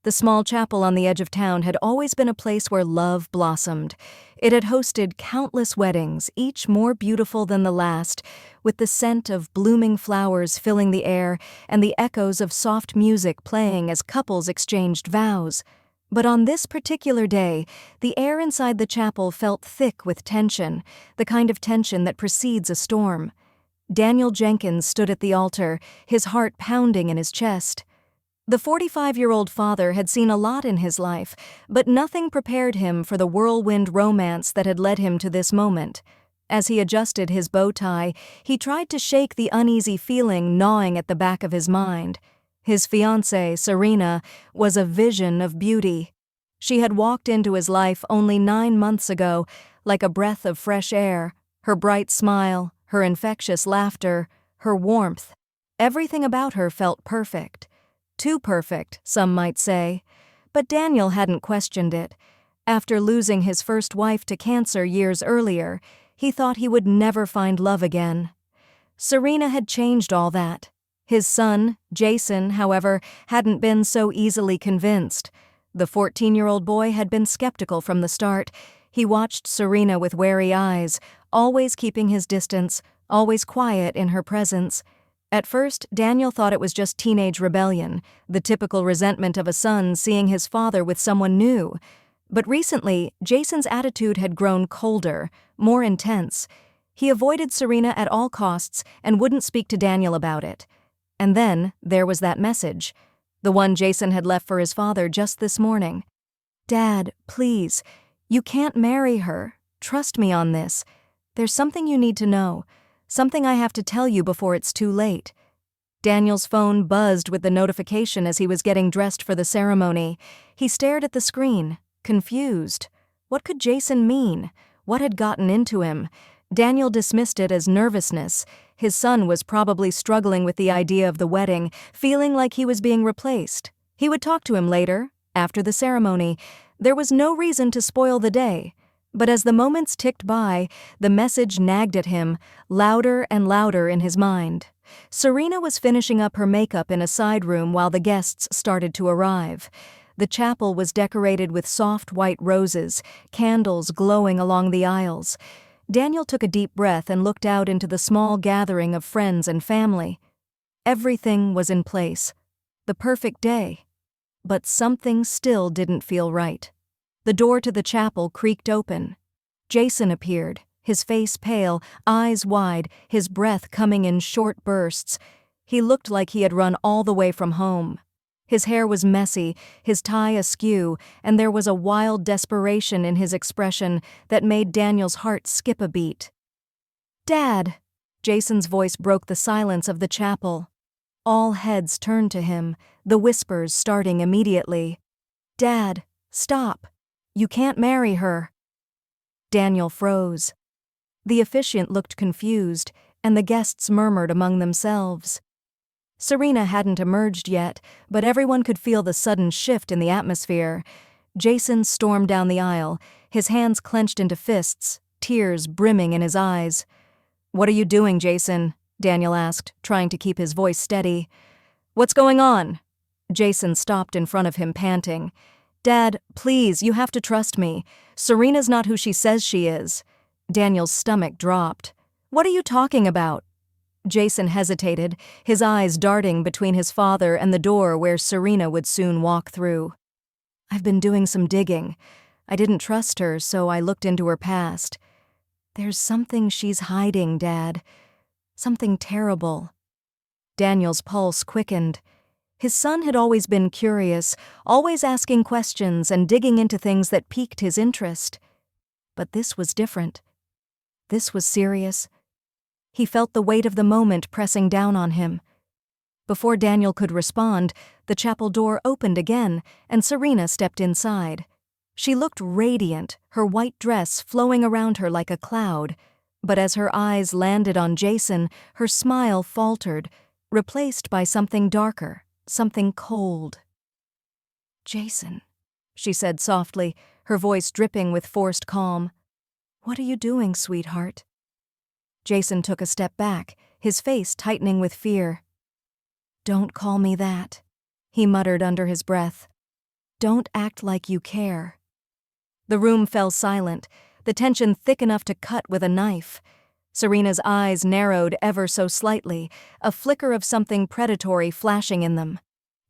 The small chapel on the edge of town had always been a place where love blossomed. It had hosted countless weddings, each more beautiful than the last, with the scent of blooming flowers filling the air and the echoes of soft music playing as couples exchanged vows. But on this particular day, the air inside the chapel felt thick with tension, the kind of tension that precedes a storm. Daniel Jenkins stood at the altar, his heart pounding in his chest. The 45-year-old father had seen a lot in his life, but nothing prepared him for the whirlwind romance that had led him to this moment. As he adjusted his bow tie, he tried to shake the uneasy feeling gnawing at the back of his mind. His fiancée, Serena, was a vision of beauty. She had walked into his life only 9 months ago, like a breath of fresh air, her bright smile, her infectious laughter, her warmth. Everything about her felt perfect. Too perfect, some might say. But Daniel hadn't questioned it. After losing his first wife to cancer years earlier, he thought he would never find love again. Serena had changed all that. His son, Jason, however, hadn't been so easily convinced. The 14-year-old boy had been skeptical from the start. He watched Serena with wary eyes, always keeping his distance, always quiet in her presence. At first, Daniel thought it was just teenage rebellion, the typical resentment of a son seeing his father with someone new. But recently, Jason's attitude had grown colder, more intense. He avoided Serena at all costs and wouldn't speak to Daniel about it. And then there was that message, the one Jason had left for his father just this morning. "Dad, please, you can't marry her. Trust me on this. There's something you need to know, something I have to tell you before it's too late." Daniel's phone buzzed with the notification as he was getting dressed for the ceremony. He stared at the screen, confused. What could Jason mean? What had gotten into him? Daniel dismissed it as nervousness. His son was probably struggling with the idea of the wedding, feeling like he was being replaced. He would talk to him later, after the ceremony. There was no reason to spoil the day. But as the moments ticked by, the message nagged at him, louder and louder in his mind. Serena was finishing up her makeup in a side room while the guests started to arrive. The chapel was decorated with soft white roses, candles glowing along the aisles. Daniel took a deep breath and looked out into the small gathering of friends and family. Everything was in place. The perfect day. But something still didn't feel right. The door to the chapel creaked open. Jason appeared, his face pale, eyes wide, his breath coming in short bursts. He looked like he had run all the way from home. His hair was messy, his tie askew, and there was a wild desperation in his expression that made Daniel's heart skip a beat. "Dad!" Jason's voice broke the silence of the chapel. All heads turned to him, the whispers starting immediately. "Dad, stop. You can't marry her." Daniel froze. The officiant looked confused, and the guests murmured among themselves. Serena hadn't emerged yet, but everyone could feel the sudden shift in the atmosphere. Jason stormed down the aisle, his hands clenched into fists, tears brimming in his eyes. "What are you doing, Jason?" Daniel asked, trying to keep his voice steady. "What's going on?" Jason stopped in front of him, panting. "Dad, please, you have to trust me. Serena's not who she says she is." Daniel's stomach dropped. "What are you talking about?" Jason hesitated, his eyes darting between his father and the door where Serena would soon walk through. "I've been doing some digging. I didn't trust her, so I looked into her past. There's something she's hiding, Dad. Something terrible." Daniel's pulse quickened. His son had always been curious, always asking questions and digging into things that piqued his interest. But this was different. This was serious. He felt the weight of the moment pressing down on him. Before Daniel could respond, the chapel door opened again, and Serena stepped inside. She looked radiant, her white dress flowing around her like a cloud. But as her eyes landed on Jason, her smile faltered, replaced by something darker, something cold. "Jason," she said softly, her voice dripping with forced calm. "What are you doing, sweetheart?" Jason took a step back, his face tightening with fear. "Don't call me that," he muttered under his breath. Don't act like you care." The room fell silent, the tension thick enough to cut with a knife. Serena's eyes narrowed ever so slightly, a flicker of something predatory flashing in them.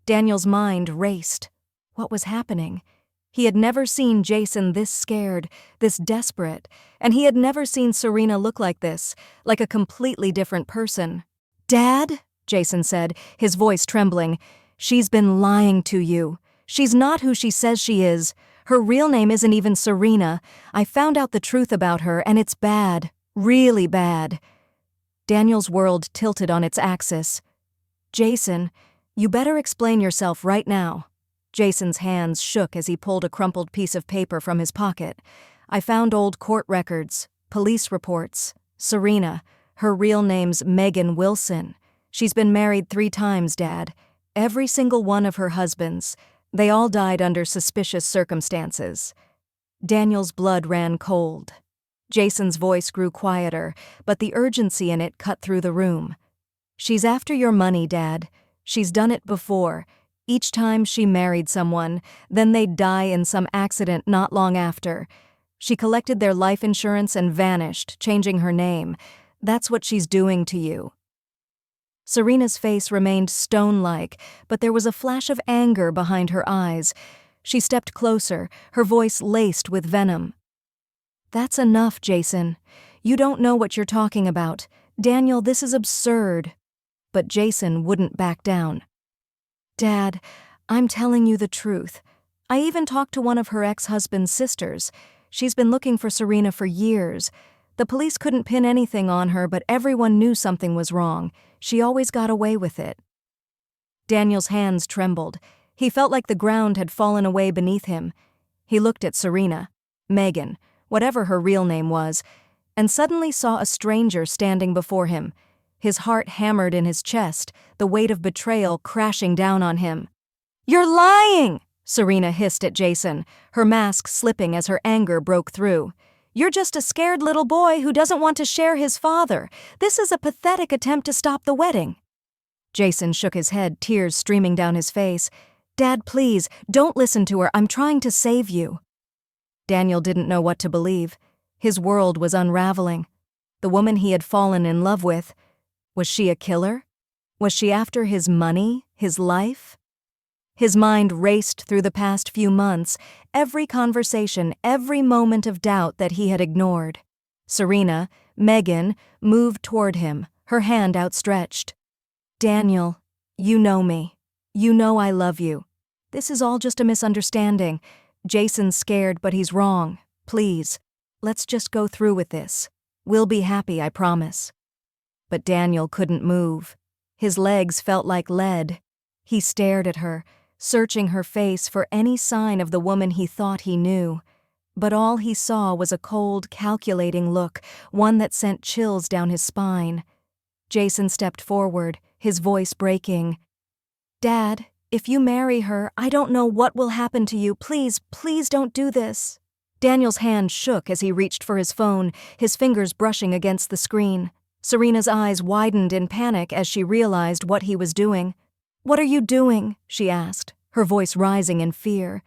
Daniel's mind raced. What was happening? He had never seen Jason this scared, this desperate, and he had never seen Serena look like this, like a completely different person. "Dad," Jason said, his voice trembling, "she's been lying to you. She's not who she says she is. Her real name isn't even Serena. I found out the truth about her, and it's bad. Really bad." Daniel's world tilted on its axis. "Jason, you better explain yourself right now." Jason's hands shook as he pulled a crumpled piece of paper from his pocket. "I found old court records, police reports. Serena, her real name's Megan Wilson. She's been married 3 times, Dad. Every single one of her husbands. They all died under suspicious circumstances." Daniel's blood ran cold. Jason's voice grew quieter, but the urgency in it cut through the room. "She's after your money, Dad. She's done it before. Each time she married someone, then they'd die in some accident not long after. She collected their life insurance and vanished, changing her name. That's what she's doing to you." Serena's face remained stone-like, but there was a flash of anger behind her eyes. She stepped closer, her voice laced with venom. "That's enough, Jason. You don't know what you're talking about. Daniel, this is absurd." But Jason wouldn't back down. "Dad, I'm telling you the truth. I even talked to one of her ex-husband's sisters. She's been looking for Serena for years. The police couldn't pin anything on her, but everyone knew something was wrong. She always got away with it." Daniel's hands trembled. He felt like the ground had fallen away beneath him. He looked at Serena, Megan, whatever her real name was, and suddenly saw a stranger standing before him. His heart hammered in his chest, the weight of betrayal crashing down on him. "You're lying!" Serena hissed at Jason, her mask slipping as her anger broke through. "You're just a scared little boy who doesn't want to share his father. This is a pathetic attempt to stop the wedding." Jason shook his head, tears streaming down his face. "Dad, please, don't listen to her. I'm trying to save you." Daniel didn't know what to believe. His world was unraveling. The woman he had fallen in love with, was she a killer? Was she after his money, his life? His mind raced through the past few months, every conversation, every moment of doubt that he had ignored. Serena, Megan, moved toward him, her hand outstretched. "Daniel, you know me. You know I love you. This is all just a misunderstanding. Jason's scared, but he's wrong. Please, let's just go through with this. We'll be happy, I promise." But Daniel couldn't move. His legs felt like lead. He stared at her, searching her face for any sign of the woman he thought he knew. But all he saw was a cold, calculating look, one that sent chills down his spine. Jason stepped forward, his voice breaking. "Dad, if you marry her, I don't know what will happen to you. Please, please don't do this." Daniel's hand shook as he reached for his phone, his fingers brushing against the screen. Serena's eyes widened in panic as she realized what he was doing. "What are you doing?" she asked, her voice rising in fear.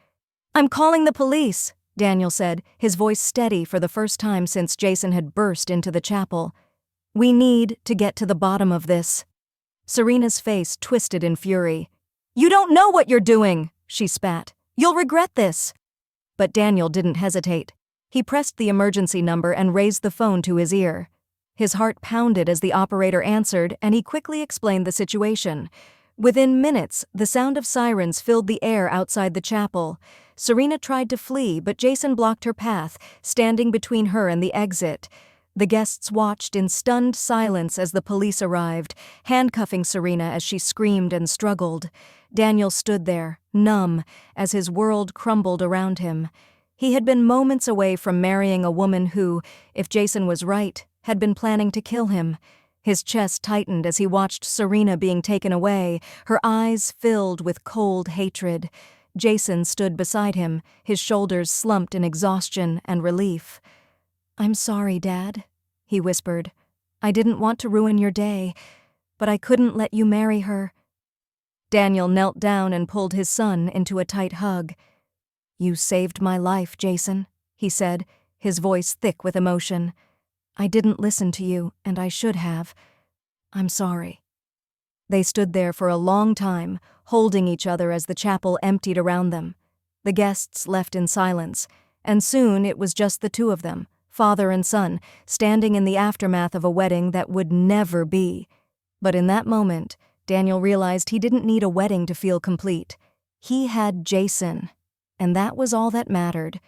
"I'm calling the police," Daniel said, his voice steady for the first time since Jason had burst into the chapel. "We need to get to the bottom of this." Serena's face twisted in fury. "You don't know what you're doing," she spat. "You'll regret this." But Daniel didn't hesitate. He pressed the emergency number and raised the phone to his ear. His heart pounded as the operator answered, and he quickly explained the situation. Within minutes, the sound of sirens filled the air outside the chapel. Serena tried to flee, but Jason blocked her path, standing between her and the exit. The guests watched in stunned silence as the police arrived, handcuffing Serena as she screamed and struggled. Daniel stood there, numb, as his world crumbled around him. He had been moments away from marrying a woman who, if Jason was right, had been planning to kill him. His chest tightened as he watched Serena being taken away, her eyes filled with cold hatred. Jason stood beside him, his shoulders slumped in exhaustion and relief. "I'm sorry, Dad," he whispered. "I didn't want to ruin your day, but I couldn't let you marry her." Daniel knelt down and pulled his son into a tight hug. "You saved my life, Jason," he said, his voice thick with emotion. "I didn't listen to you, and I should have. I'm sorry." They stood there for a long time, holding each other as the chapel emptied around them. The guests left in silence, and soon it was just the two of them, father and son, standing in the aftermath of a wedding that would never be. But in that moment, Daniel realized he didn't need a wedding to feel complete. He had Jason, and that was all that mattered.